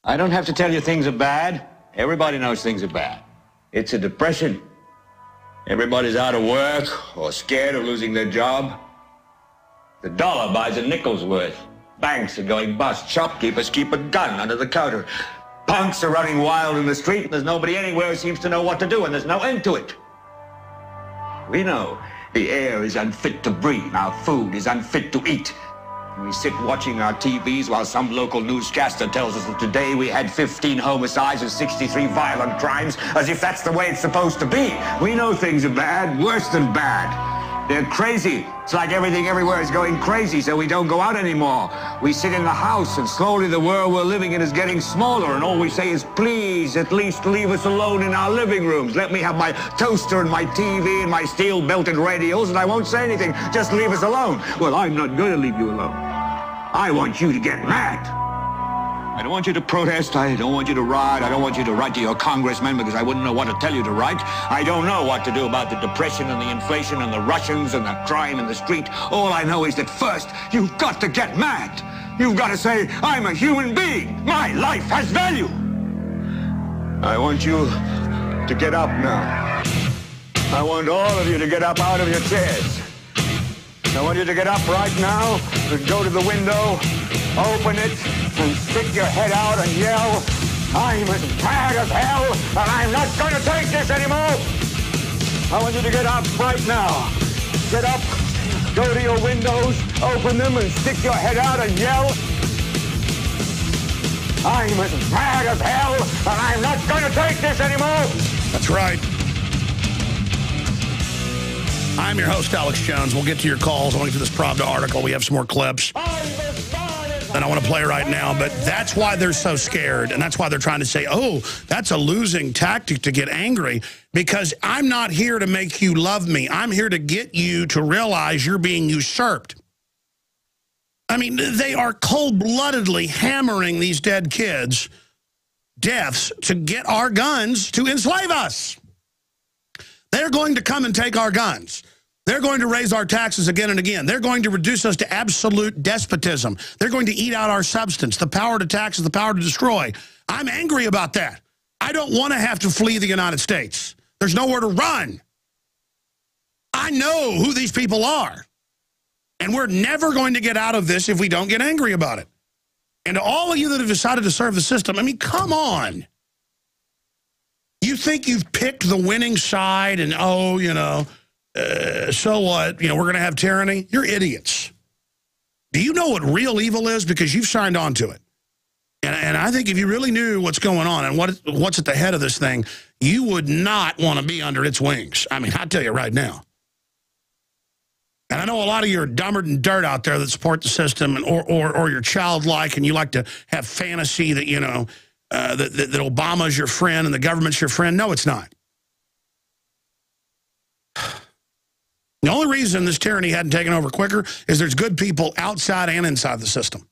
I don't have to tell you things are bad. Everybody knows things are bad. It's a depression. Everybody's out of work or scared of losing their job. The dollar buys a nickel's worth. Banks are going bust. Shopkeepers keep a gun under the counter. Punks are running wild in the street, and there's nobody anywhere who seems to know what to do, and there's no end to it. We know the air is unfit to breathe. Our food is unfit to eat. We sit watching our TVs while some local newscaster tells us that today we had 15 homicides and 63 violent crimes, as if that's the way it's supposed to be. We know things are bad, worse than bad. They're crazy. It's like everything everywhere is going crazy, so we don't go out anymore. We sit in the house, and slowly the world we're living in is getting smaller, and all we say is, please, at least leave us alone in our living rooms. Let me have my toaster and my TV and my steel-belted radios, and I won't say anything. Just leave us alone. Well, I'm not going to leave you alone. I want you to get mad. I don't want you to protest. I don't want you to riot. I don't want you to write to your congressman because I wouldn't know what to tell you to write. I don't know what to do about the depression and the inflation and the Russians and the crime in the street. All I know is that first, you've got to get mad. You've got to say, I'm a human being. My life has value. I want you to get up now. I want all of you to get up out of your chairs. I want you to get up right now and go to the window, open it, and stick your head out and yell, I'm as mad as hell, and I'm not going to take this anymore. I want you to get up right now. Get up, go to your windows, open them, and stick your head out and yell, I'm as mad as hell, and I'm not going to take this anymore. That's right. I'm your host, Alex Jones. We'll get to your calls. I'll get to this Pravda article. We have some more clips that I want to play right now. But that's why they're so scared. And that's why they're trying to say, oh, that's a losing tactic to get angry. Because I'm not here to make you love me. I'm here to get you to realize you're being usurped. I mean, they are cold-bloodedly hammering these dead kids' deaths to get our guns to enslave us. They're going to come and take our guns. They're going to raise our taxes again and again. They're going to reduce us to absolute despotism. They're going to eat out our substance. The power to tax is the power to destroy. I'm angry about that. I don't want to have to flee the United States. There's nowhere to run. I know who these people are. And we're never going to get out of this if we don't get angry about it. And to all of you that have decided to serve the system, I mean, come on. You think you've picked the winning side and, oh, you know, so what? You know, we're going to have tyranny? You're idiots. Do you know what real evil is? Because you've signed on to it. And I think if you really knew what's going on and what's at the head of this thing, you would not want to be under its wings. I mean, I'll tell you right now. And I know a lot of you are dumber than dirt out there that support the system and, or you're childlike and you like to have fantasy that, you know, that Obama's your friend and the government's your friend. No, it's not. The only reason this tyranny hadn't taken over quicker is there's good people outside and inside the system.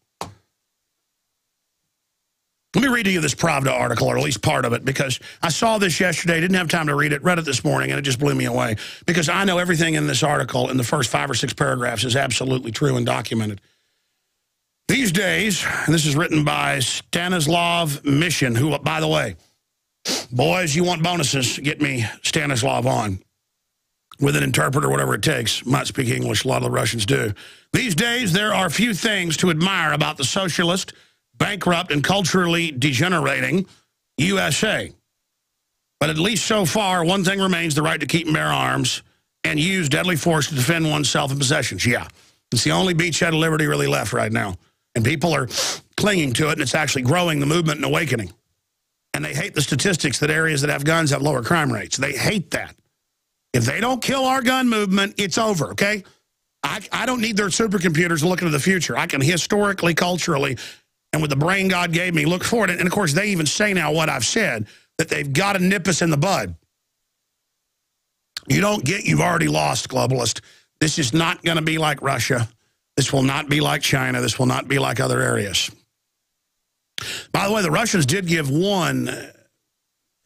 Let me read to you this Pravda article, or at least part of it, because I saw this yesterday, didn't have time to read it, read it this morning, and it just blew me away. Because I know everything in this article in the first 5 or 6 paragraphs is absolutely true and documented. These days, and this is written by Stanislav Mission, who, by the way, boys, you want bonuses, get me Stanislav on with an interpreter, whatever it takes. Might speak English, a lot of the Russians do. These days, there are few things to admire about the socialist, bankrupt, and culturally degenerating USA. But at least so far, one thing remains: the right to keep and bear arms and use deadly force to defend oneself and possessions. Yeah, it's the only beachhead of liberty really left right now. And people are clinging to it, and it's actually growing the movement and awakening. And they hate the statistics that areas that have guns have lower crime rates. They hate that. If they don't kill our gun movement, it's over, okay? I don't need their supercomputers to look into the future. I can historically, culturally, and with the brain God gave me, look forward. And, of course, they even say now what I've said, that they've got to nip us in the bud. You don't get, you've already lost, globalist. This is not going to be like Russia. This will not be like China. This will not be like other areas. By the way, the Russians did give one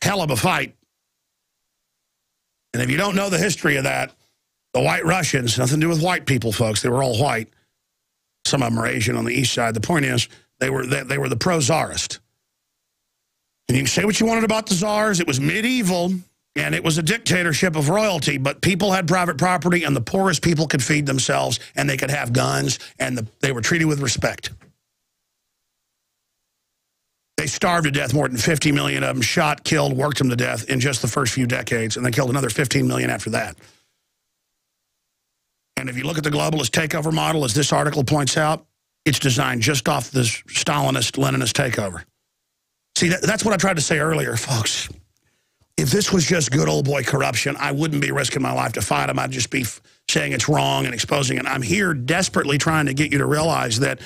hell of a fight. And if you don't know the history of that, the White Russians, nothing to do with white people, folks. They were all white. Some of them are Asian on the east side. The point is, they were the pro-czarist. And you can say what you wanted about the czars. It was medieval, and it was a dictatorship of royalty, but people had private property, and the poorest people could feed themselves, and they could have guns, and they were treated with respect. They starved to death, more than 50 million of them, shot, killed, worked them to death in just the first few decades, and they killed another 15 million after that. And if you look at the globalist takeover model, as this article points out, it's designed just off this Stalinist, Leninist takeover. See, that's what I tried to say earlier, folks. If this was just good old boy corruption, I wouldn't be risking my life to fight them. I'd just be saying it's wrong and exposing it. I'm here desperately trying to get you to realize that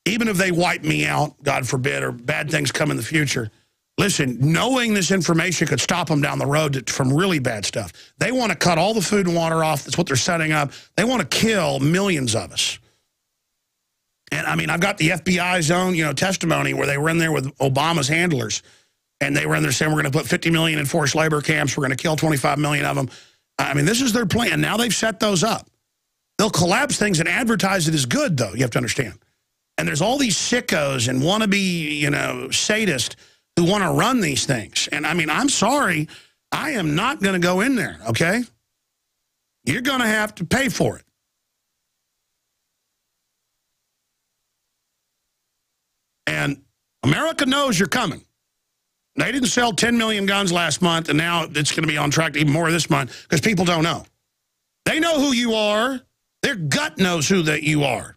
even if they wipe me out, God forbid, or bad things come in the future, listen, knowing this information could stop them down the road from really bad stuff. They want to cut all the food and water off. That's what they're setting up. They want to kill millions of us. And, I mean, I've got the FBI's own, testimony where they were in there with Obama's handlers, and they were in there saying, we're going to put 50 million in forced labor camps. We're going to kill 25 million of them. I mean, this is their plan. Now they've set those up. They'll collapse things and advertise it as good, though, you have to understand. And there's all these sickos and wannabe, sadists who want to run these things. And, I mean, I'm sorry. I am not going to go in there, okay? You're going to have to pay for it. And America knows you're coming. They didn't sell 10 million guns last month, and now it's going to be on track to even more this month because people don't know. They know who you are. Their gut knows who that you are.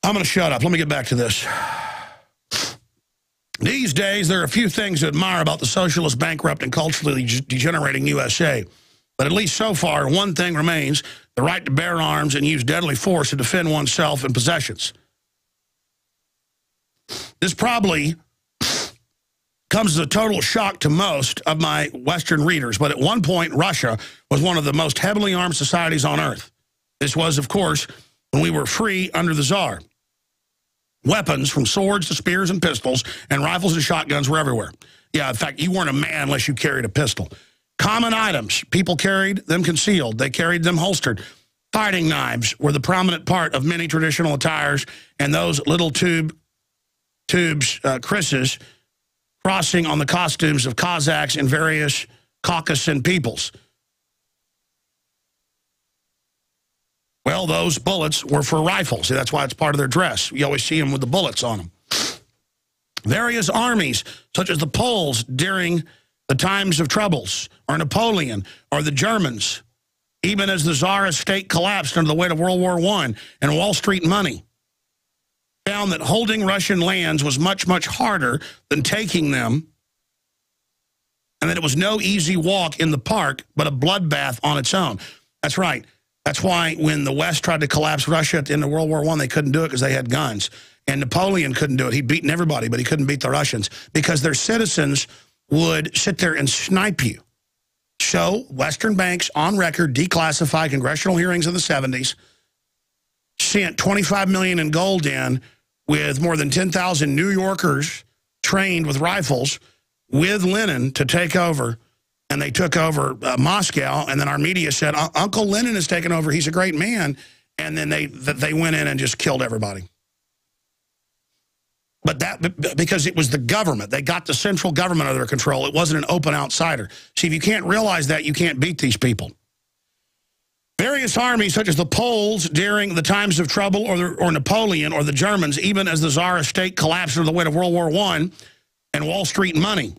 I'm going to shut up. Let me get back to this. These days, there are a few things to admire about the socialist, bankrupt, and culturally degenerating USA. But at least so far, one thing remains, the right to bear arms and use deadly force to defend oneself and possessions. This probably comes as a total shock to most of my Western readers, but at one point, Russia was one of the most heavily armed societies on Earth. This was, of course, when we were free under the Tsar. Weapons, from swords to spears and pistols, and rifles and shotguns were everywhere. Yeah, in fact, you weren't a man unless you carried a pistol. Common items, people carried them concealed. They carried them holstered. Fighting knives were the prominent part of many traditional attires, and those little tubes, krises, crossing on the costumes of Cossacks and various Caucasian peoples. Well, those bullets were for rifles. That's why it's part of their dress. You always see them with the bullets on them. Various armies, such as the Poles during the times of troubles, or Napoleon, or the Germans, even as the Tsarist state collapsed under the weight of World War I and Wall Street money, found that holding Russian lands was much, much harder than taking them, and that it was no easy walk in the park, but a bloodbath on its own. That's right. That's why when the West tried to collapse Russia at the end of World War I, they couldn't do it because they had guns. And Napoleon couldn't do it. He'd beaten everybody, but he couldn't beat the Russians because their citizens would sit there and snipe you. So Western banks, on record, declassified congressional hearings in the 70s, sent $25 million in gold in with more than 10,000 New Yorkers trained with rifles with Lenin to take over. And they took over Moscow, and then our media said, Uncle Lenin has taken over. He's a great man. And then they went in and just killed everybody. But that, because it was the government. They got the central government under their control. It wasn't an open outsider. See, if you can't realize that, you can't beat these people. Various armies, such as the Poles during the times of trouble, or Napoleon, or the Germans, even as the Tsarist state collapsed under the weight of World War I and Wall Street money,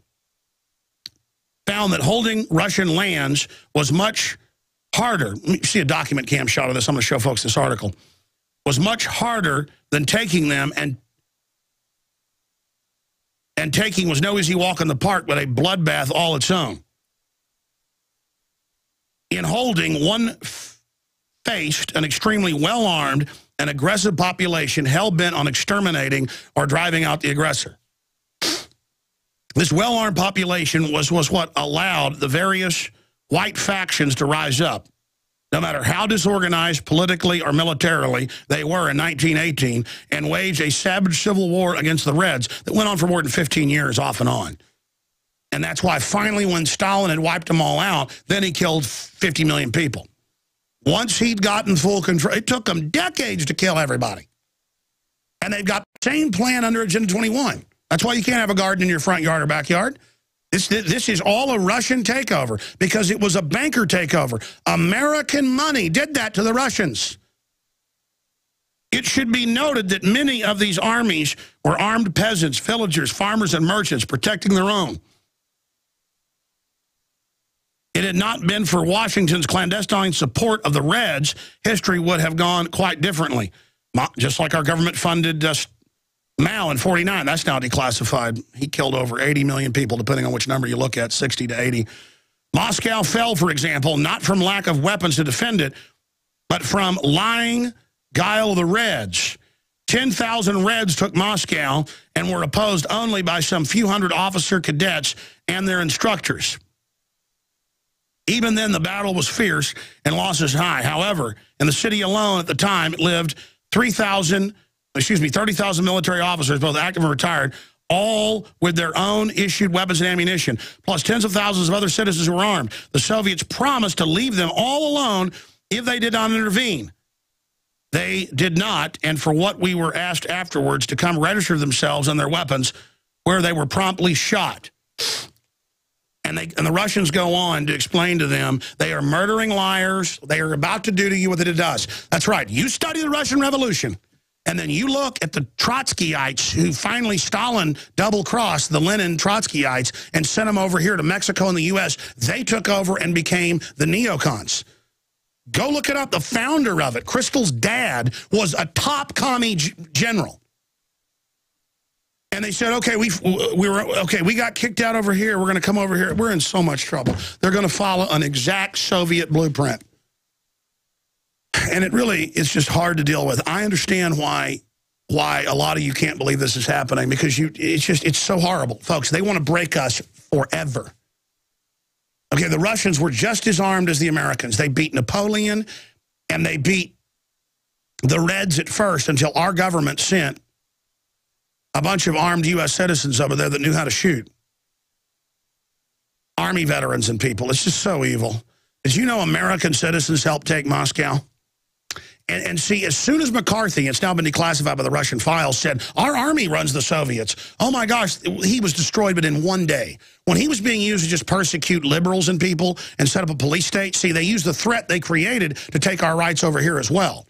found that holding Russian lands was much harder. Let me see a document cam shot of this. I'm going to show folks this article. Was much harder than taking them, and taking was no easy walk in the park, but a bloodbath all its own. In holding, one faced an extremely well-armed and aggressive population hell-bent on exterminating or driving out the aggressor. This well-armed population was what allowed the various white factions to rise up. No matter how disorganized politically or militarily they were in 1918, and waged a savage civil war against the Reds that went on for more than 15 years off and on. And that's why finally when Stalin had wiped them all out, then he killed 50 million people. Once he'd gotten full control, it took them decades to kill everybody. And they've got the same plan under Agenda 21. That's why you can't have a garden in your front yard or backyard. This is all a Russian takeover because it was a banker takeover. American money did that to the Russians. It should be noted that many of these armies were armed peasants, villagers, farmers, and merchants protecting their own. It had not been for Washington's clandestine support of the Reds, history would have gone quite differently. Just like our government funded Mao in 49. That's now declassified. He killed over 80 million people, depending on which number you look at, 60 to 80. Moscow fell, for example, not from lack of weapons to defend it, but from lying guile of the Reds. 10,000 Reds took Moscow and were opposed only by some few hundred officer cadets and their instructors. Even then, the battle was fierce and losses high. However, in the city alone at the time, it lived 30,000 military officers, both active and retired, all with their own issued weapons and ammunition, plus tens of thousands of other citizens who were armed. The Soviets promised to leave them all alone if they did not intervene. They did not, and for what we were asked afterwards to come register themselves and their weapons, where they were promptly shot. And the Russians go on to explain to them, they are murdering liars. They are about to do to you what they did to us. That's right. You study the Russian Revolution, and then you look at the Trotskyites who finally Stalin double-crossed the Lenin Trotskyites and sent them over here to Mexico and the U.S. They took over and became the neocons. Go look it up. The founder of it, Crystal's dad, was a top commie general. And they said, okay, we got kicked out over here. We're going to come over here. We're in so much trouble. They're going to follow an exact Soviet blueprint. And it really is just hard to deal with. I understand why a lot of you can't believe this is happening, because it's so horrible. Folks, they want to break us forever. Okay, the Russians were just as armed as the Americans. They beat Napoleon, and they beat the Reds at first until our government sent a bunch of armed U.S. citizens over there that knew how to shoot. Army veterans and people. It's just so evil. Did you know American citizens helped take Moscow? And see, as soon as McCarthy, it's now been declassified by the Russian files, said, our army runs the Soviets. Oh, my gosh, he was destroyed, but in one day. When he was being used to just persecute liberals and people and set up a police state, see, they used the threat they created to take our rights over here as well.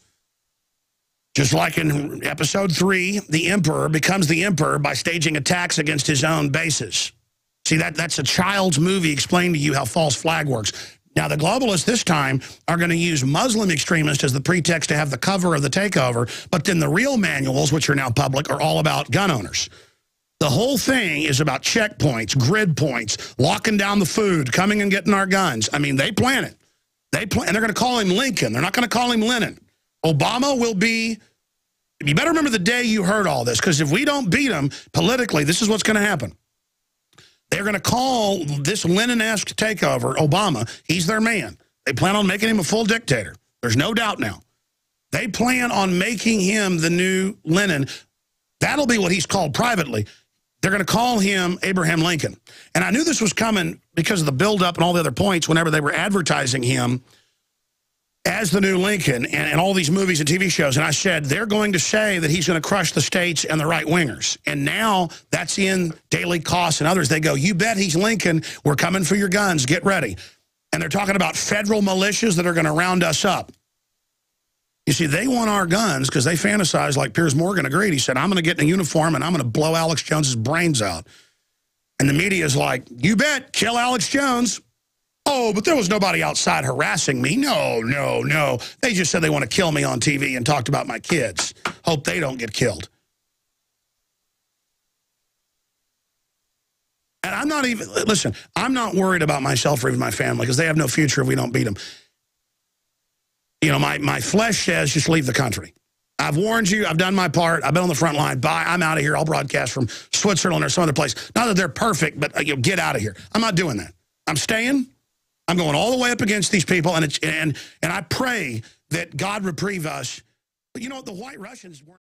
Just like in episode 3, the emperor becomes the emperor by staging attacks against his own bases. See, that's a child's movie explaining to you how false flag works. Now, the globalists this time are going to use Muslim extremists as the pretext to have the cover of the takeover, but then the real manuals, which are now public, are all about gun owners. The whole thing is about checkpoints, grid points, locking down the food, coming and getting our guns. I mean, they plan it. And they're going to call him Lincoln. They're not going to call him Lenin. Obama will be... You better remember the day you heard all this, because if we don't beat him politically, this is what's going to happen. They're going to call this Lenin-esque takeover Obama. He's their man. They plan on making him a full dictator. There's no doubt now. They plan on making him the new Lenin. That'll be what he's called privately. They're going to call him Abraham Lincoln. And I knew this was coming because of the buildup and all the other points whenever they were advertising him as the new Lincoln and all these movies and TV shows. And I said, they're going to say that he's going to crush the states and the right-wingers. And now that's in Daily Costs and others. They go, you bet he's Lincoln. We're coming for your guns. Get ready. And they're talking about federal militias that are going to round us up. You see, they want our guns because they fantasize, like Piers Morgan agreed. He said, I'm going to get in a uniform and I'm going to blow Alex Jones's brains out. And the media is like, you bet, kill Alex Jones. Oh, but there was nobody outside harassing me. No, no, no. They just said they want to kill me on TV and talked about my kids. Hope they don't get killed. And I'm not even, listen, I'm not worried about myself or even my family because they have no future if we don't beat them. You know, my flesh says just leave the country. I've warned you. I've done my part. I've been on the front line. Bye. I'm out of here. I'll broadcast from Switzerland or some other place. Not that they're perfect, but get out of here. I'm not doing that. I'm staying. I'm going all the way up against these people, and I pray that God reprieve us. But you know what? The White Russians weren't.